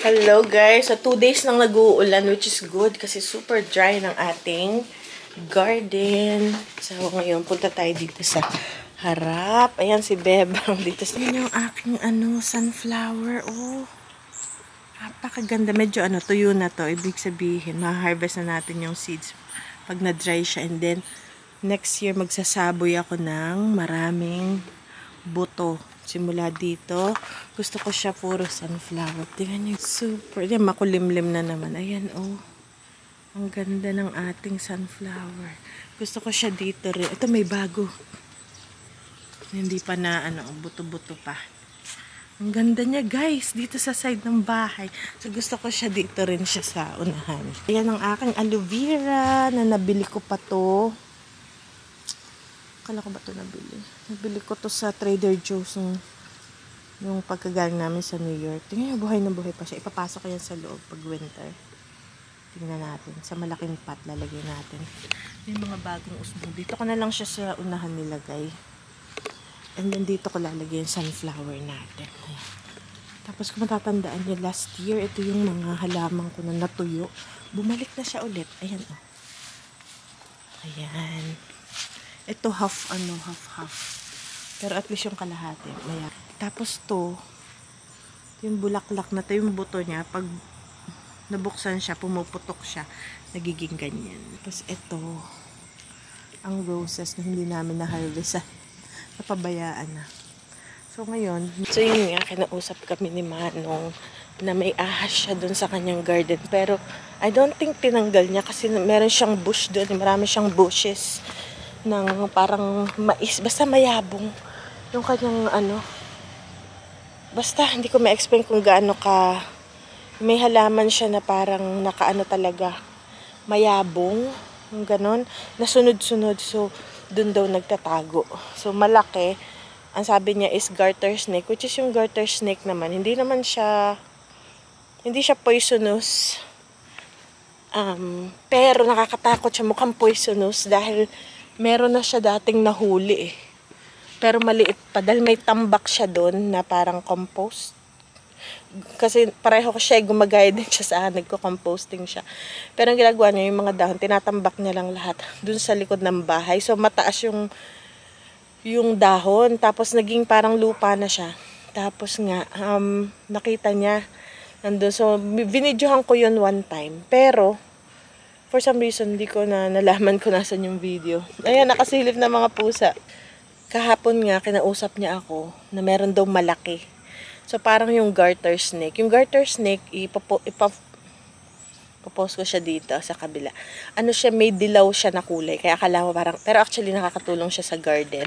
Hello guys! So 2 days nang nag-uulan, which is good kasi super dry ng ating garden. So ngayon punta tayo dito sa harap. Ayan si Bebang dito. Yan yung aking sunflower. Oh, napakaganda. Medyo tuyo na to. Ibig sabihin, ma-harvest na natin yung seeds pag na-dry siya. And then next year magsasaboy ako ng maraming buto. Simula dito, gusto ko siya puro sunflower. Tingnan niyo, super. Yan, makulimlim na naman. Ayan, oh. Ang ganda ng ating sunflower. Gusto ko siya dito rin. Ito may bago. Hindi pa na, buto-buto pa. Ang ganda niya, guys. Dito sa side ng bahay. So, gusto ko siya dito rin siya sa unahan. Ayan ang aking aloe vera na nabili ko pa to. Kala ko ba ito nabili? Nabili ko to sa Trader Joe's yung pagkagaling namin sa New York. Tingnan nyo, buhay na buhay pa siya. Ipapasok ko yan sa loob pag winter. Tingnan natin. Sa malaking pot, lalagay natin. Yung mga bagong usbo. Dito ko na lang siya sa unahan nilagay. And then dito ko lalagay yung sunflower natin. Ayan. Tapos kung matatandaan nyo, last year, ito yung mga halaman ko na natuyo. Bumalik na siya ulit. Ayan, oh. Ayan. Ito half. Pero at least yung kalahati. Ayan. Tapos to, yung bulaklak na to, yung buto niya, pag nabuksan siya, pumuputok siya, nagiging ganyan. Tapos ito, ang roses na hindi namin na-harvest. Napabayaan na. So ngayon, yun nga, kinausap kami ni Manong na may ahas siya dun sa kanyang garden. Pero I don't think tinanggal niya kasi meron siyang bush dun. Marami siyang bushes ng parang mais, basta mayabong yung kanyang basta hindi ko ma-explain kung gaano ka may halaman siya na parang talaga mayabong, yung ganon, nasunod-sunod. So dun daw nagtatago. So malaki, ang sabi niya is garter snake, which is yung garter snake naman hindi siya poisonous. Pero nakakatakot siya, mukhang poisonous dahil meron na siya dating nahuli eh. Pero maliit pa dahil may tambak siya doon na parang compost. Kasi pareho ko siya, gumagaya din siya sa nagko-composting siya. Pero ang ginagawa niya, yung mga dahon, tinatambak niya lang lahat doon sa likod ng bahay. So mataas yung dahon, tapos naging parang lupa na siya. Tapos nga, nakita niya nandun. So binidyohan ko yun one time. Pero for some reason, hindi ko nalaman kung nasan yung video. Ayan, nakasilip na mga pusa. Kahapon nga, kinausap niya ako na meron daw malaki. So, parang yung garter snake. Yung garter snake, ipapost ko siya dito sa kabila. Siya, may dilaw siya na kulay. Kaya akala mo parang, pero actually nakakatulong siya sa garden.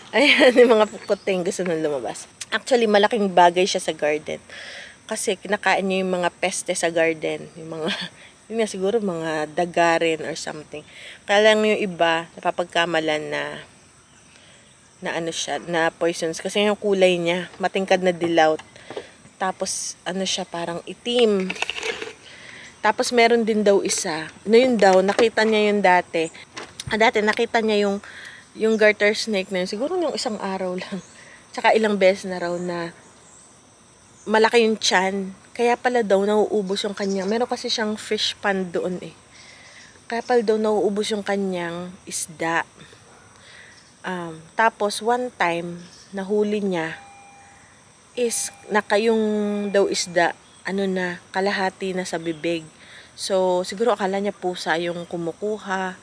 Ayan, yung mga kuting gusto nang lumabas. Actually, malaking bagay siya sa garden. Kasi kinakain niya yung mga peste sa garden. Yung mga yun nga, siguro mga dagarin or something. Kaya lang yung iba, napapagkamalan na siya, na poisons. Kasi yung kulay niya, matingkad na dilaw. Tapos, siya, parang itim. Tapos, meron din daw isa. Yun daw, nakita niya yun dati. Dati, nakita niya yung garter snake na yun. Siguro yung isang araw lang. Tsaka ilang beses na raw na malaki yung tiyan. Kaya pala daw nauubos yung kanyang, meron kasi siyang fish pond doon eh. Kaya pala daw nauubos yung kanyang isda. Tapos one time, nahuli niya is yung daw isda, kalahati na sa bibig. So siguro akala niya pusa yung kumukuha.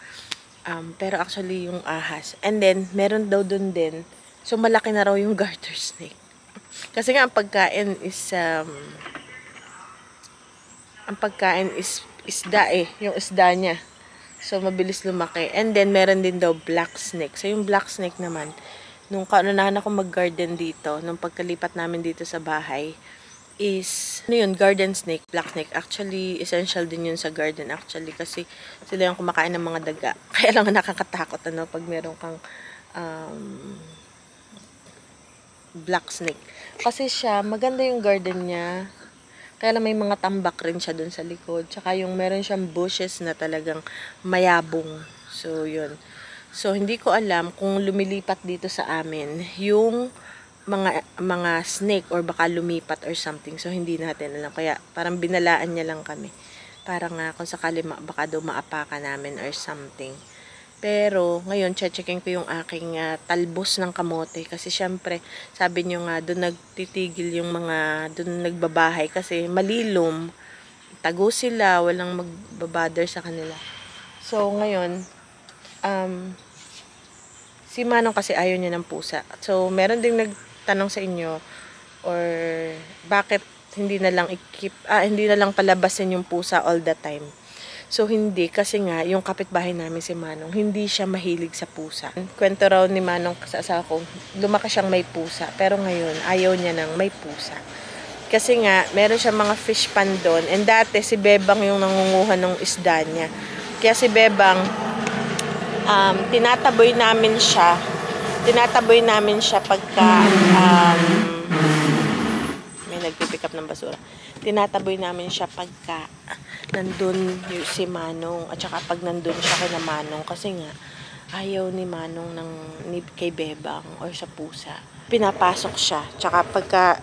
Pero actually yung ahas. And then meron daw doon din. So malaki na raw yung garter snake. Kasi nga ang pagkain is isda eh, yung isda niya. So mabilis lumaki. And then meron din daw black snake. So yung black snake naman, nung kaunahan ako mag-garden dito, nung pagkalipat namin dito sa bahay, is garden snake, black snake. Actually, essential din yun sa garden actually kasi sila yung kumakain ng mga daga. Kaya lang nakakatakot pag meron kang black snake. Kasi siya, maganda yung garden niya. Kaya lang may mga tambak rin siya dun sa likod. Tsaka yung meron siyang bushes na talagang mayabong. So, yun. So, hindi ko alam kung lumilipat dito sa amin yung mga snake or baka lumipat or something. So, hindi natin alam. Kaya, parang binalaan niya lang kami. Parang kung sakali baka daw maapakan namin or something. Pero, ngayon, checkin ko yung aking talbos ng kamote. Kasi, syempre, sabi nyo nga, doon nagtitigil yung mga, doon nagbabahay. Kasi, malilom. Tago sila. Walang magbabother sa kanila. So, ngayon, si Manong kasi ayaw niya ng pusa. So, meron ding nagtanong sa inyo or bakit hindi na lang hindi na lang palabasin yung pusa all the time. So, hindi. Kasi nga, yung kapitbahay namin si Manong, hindi siya mahilig sa pusa. Kwento raw ni Manong sa asawa ko, lumaki siyang may pusa. Pero ngayon, ayaw niya ng may pusa. Kasi nga, meron siyang mga fish pan doon. And dati, si Bebang yung nangunguha ng isda niya. Kaya si Bebang, tinataboy namin siya pagka may nagpipick up ng basura. Tinataboy namin siya pagka nandun si Manong at saka pag nandun siya kay Manong kasi nga ayaw ni Manong kay Bebang or sa pusa. Pinapasok siya. Tsaka pagka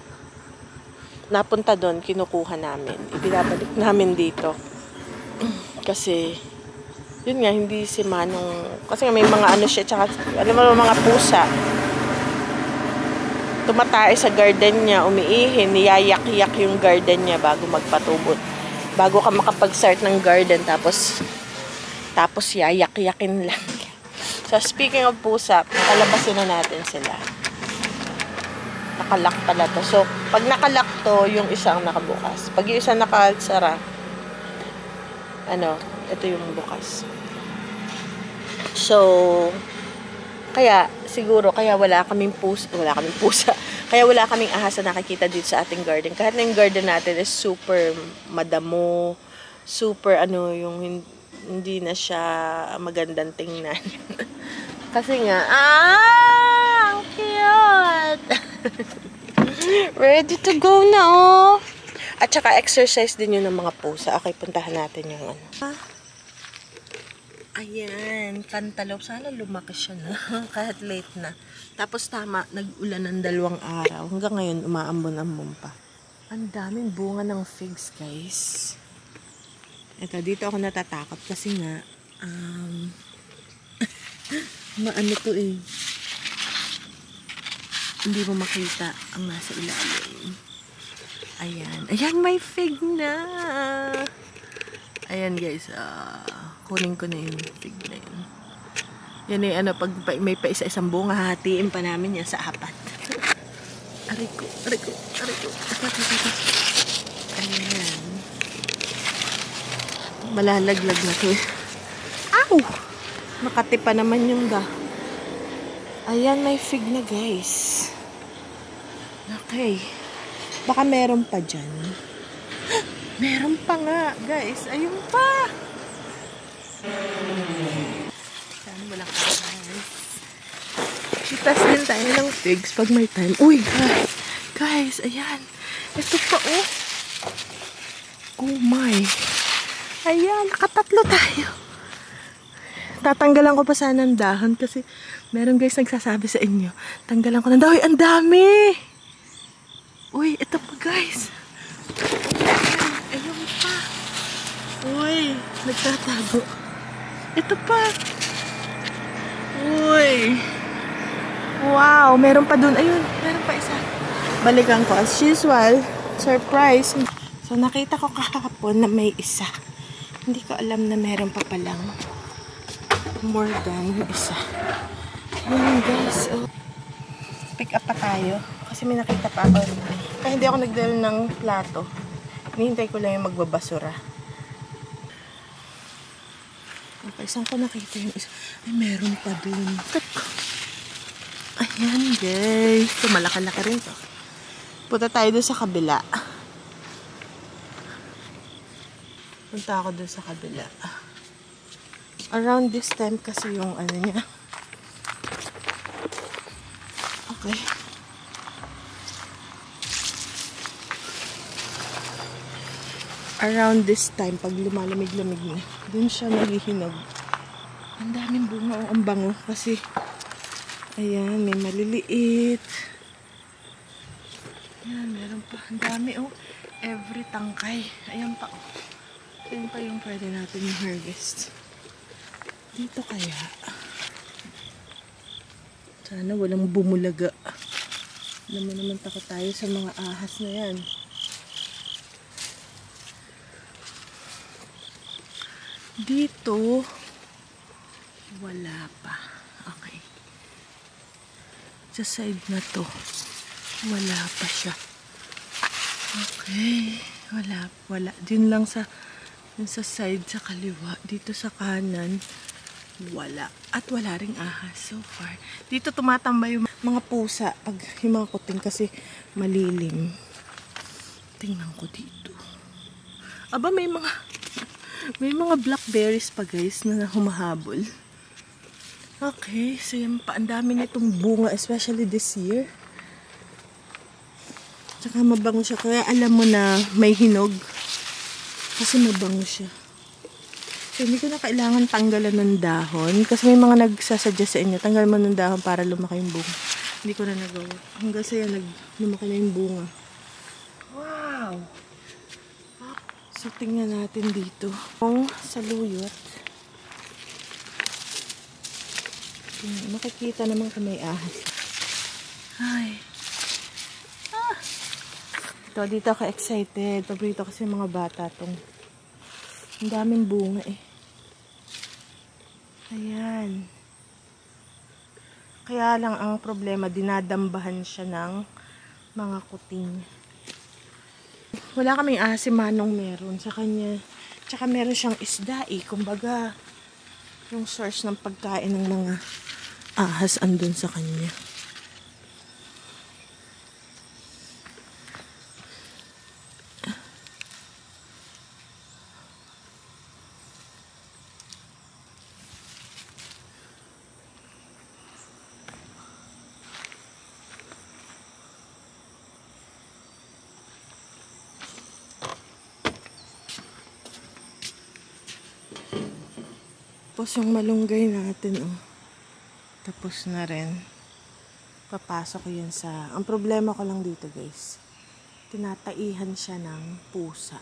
napunta doon, kinukuha namin. Ibinabalik namin dito. Kasi yun nga, hindi si Manong, kasi may mga ano siya, tsaka, alam mo mga pusa, tumatay sa garden niya, umiihin, niyayak-yak yung garden niya bago magpatubot. Bago ka makapag-start ng garden, tapos yayak-yakin lang. So, speaking of pusa, palabasin na natin sila. Nakalak pala to. So, pag nakalak to, yung isang nakabukas. Pag yung isang nakasara, ito yung bukas. So, kaya wala kaming pusa. Kaya wala kaming ahas na nakikita dito sa ating garden. Kahit na yung garden natin is super madamo, super yung hindi na siya magandang tingnan. Kasi nga, ang cute! Ready to go na, oh! At saka exercise din yun ng mga pusa. Okay, puntahan natin yung Ayan, cantaloupe. Sana lumaki siya na. Kahit late na. Tapos tama, nag-ulan ng 2 araw. Hanggang ngayon, umaambon-ambon pa. Ang daming bunga ng figs, guys. Ito, dito ako natatakot kasi nga, maano to eh. Hindi mo makita ang nasa ilalim. Ayan. Ayan, may fig na. Ayan, guys. Kunin ko na yung fig na yun. Yan eh, pag may pa isa-isang bunga, hatiin pa namin yan sa 4. Aray ko. Ayan. Malalaglag na to. Ow! Makati pa naman yung Ayan, may fig na, guys. Okay. Baka meron pa dyan. Meron pa nga, guys. Ayun pa. Sana walang guys. Itas din tayo ng figs pag may time. Uy, guys, ayan. Ito pa, oh. Oh my. Ayan, nakatatlo tayo. Tatanggalan ko pa sana ng dahon kasi meron guys nagsasabi sa inyo. Tanggalan ko ng dahon. Uy, ang dami. Uy, ito pa guys. Ayun pa. Uy, nagtatago. Ito pa. Uy. Wow, meron pa dun. Ayun, meron pa isa. Balikan ko as usual. Surprise. So, nakita ko kahapon na may isa. Hindi ko alam na meron pa palang more than isa. Ayun guys. Oh. Pick up pa tayo. Kasi may nakita pa ako. Kaya hindi ako nagdala ng plato. Hinihintay ko lang yung magbabasura. Okay, saan ko nakita yung isa? Ay, meron pa dun. Ayan, guys. So, malaki-laki rin to. Punta tayo dun sa kabila. Punta ako dun sa kabila. Around this time kasi yung niya. Okay. Around this time, pag lumalamig-lamig na, dun siya naghihinog. Ang daming bunga, ang bango kasi ayan, may maliliit. Yan, meron pa. Ang dami oh. Every tangkay. Ayan pa oh. Ayan pa yung pwede natin yung harvest. Dito kaya. Sana walang bumulaga. Naman takot tayo sa mga ahas na yan. Dito, wala pa. Okay. Sa side na to, wala pa siya. Okay. Wala. Din lang sa side sa kaliwa. Dito sa kanan, wala. At wala ring ahas so far. Dito tumatambay yung mga pusa pag yung mga kuting kasi malilim. Tingnan ko dito. Aba, may mga blackberries pa guys na humahabol. Okay, so yan pa. Ang dami nitong bunga, especially this year. Tsaka mabango siya. Kaya alam mo na may hinog. Kasi mabango siya. So hindi ko na kailangan tanggalan ng dahon. Kasi may mga nagsasuggest sa inyo, tanggalan mo ng dahon para lumaki yung bunga. Hindi ko na nagawa. Hanggang sa yan, lumaki na yung bunga. Wow! So, tingnan natin dito. Kung saluyot, makikita naman kung may ahas. Ay. Dito ako excited. Paborito kasi mga bata tong. Ang daming bunga eh. Ayan. Kaya lang ang problema, dinadambahan siya ng mga kuting. Wala kaming ahas, si Manong meron sa kanya. Tsaka meron siyang isda eh. Kumbaga, yung source ng pagkain ng mga ahas andun sa kanya. Tapos yung malunggay natin, oh. Tapos na rin. Papasok ko yun sa... Ang problema ko lang dito, guys. Tinataihan siya ng pusa.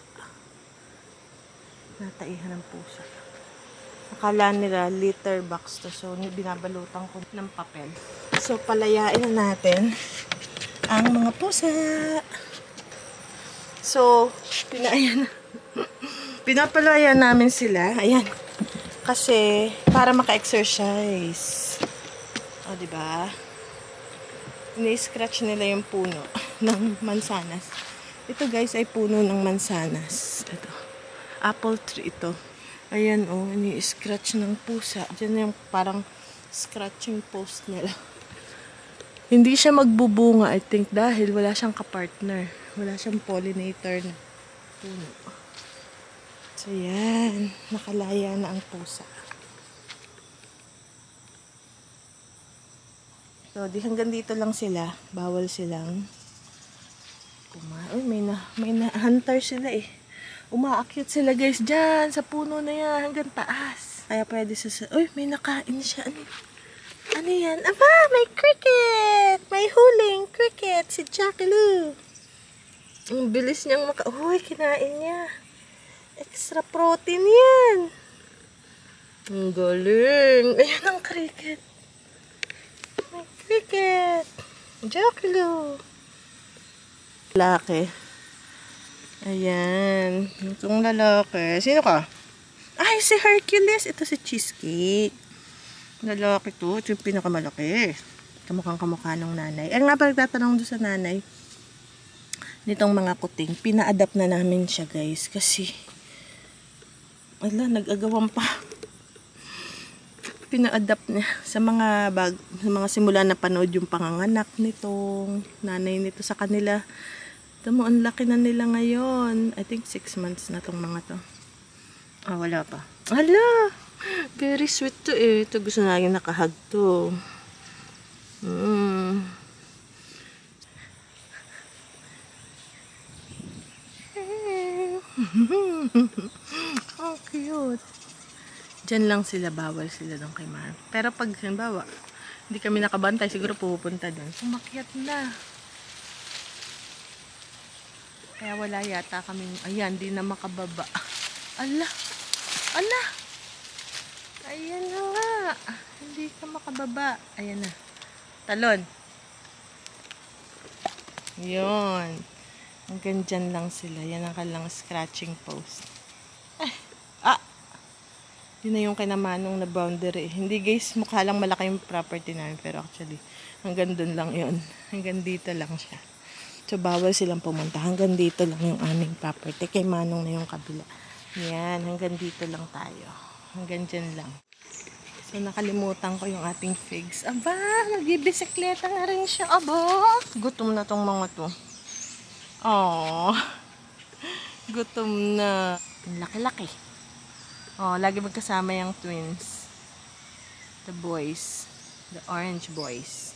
Tinataihan ng pusa. Akala nila litter box to. So, binabalutan ko ng papel. So, palayain na natin ang mga pusa. So, pinapalayan namin sila. Ayan. Kasi, para maka-exercise. O, diba? Ini-scratch nila yung puno ng mansanas. Ito, guys, ay puno ng mansanas. Ito. Apple tree ito. Ayan, o. Ini-scratch ng pusa. Diyan yung parang scratching post nila. Hindi siya magbubunga, I think, dahil wala siyang kapartner. Wala siyang pollinator na puno. So, yan. Nakalaya na ang pusa. So, hanggang dito lang sila. Bawal silang kumain. Uy, may na hunter sila eh. Umaakyat sila guys dyan sa puno na yan. Hanggang taas. Kaya pwede uy, may nakain siya. Ano yan? Aba, may cricket! May huling cricket. Si Jackie Lou. Ang bilis niyang uy, kinain niya. Extra protein yan. Ang galing. Ayan ang cricket. May cricket. Jackie Lou. Lalaki. Ayan. Itong lalaki. Sino ka? Ay, si Hercules. Ito si Cheesecake. Lalaki to. Ito yung pinakamalaki. Kamukhang kamukha ng nanay. Nga pa nagtatanong doon sa nanay. Nitong mga kuting. Pina-adapt na namin siya guys. Kasi nag-agawan pa. Pina-adapt niya sa mga simula na panood yung panganganak nitong nanay nito sa kanila. Tamo, ang laki na nila ngayon. I think 6 months na tong mga to. Wala pa. Hala! Very sweet to eh. Ito gusto na yung nakahag to. Oh, cute. Diyan lang sila, bawal sila doon kay Mar. Pero pag, halimbawa, hindi kami nakabantay, siguro pupunta doon. Umakyat na. Kaya wala yata kaming, ayan, di na makababa. Ala! Ala! Ayan na nga. Hindi ka makababa. Ayan na. Talon. Yun. Hanggang dyan lang sila. Yan ang kalang scratching post. Yun na yung kinamanong na boundary. Hindi guys, mukha lang malaki yung property namin. Pero actually, hanggang dun lang yun. Hanggang dito lang siya. So, bawal silang pumunta. Hanggang dito lang yung aming property. Kay Manong na yung kabila. Yan, hanggang dito lang tayo. Hanggang dyan lang. So, nakalimutan ko yung ating figs. Aba, magbibisikleta na rin siya. Aba, gutom na tong mga to. Aww. Gutom na. Laki-laki. Oh, lagi magkasama yung twins. The boys. The orange boys.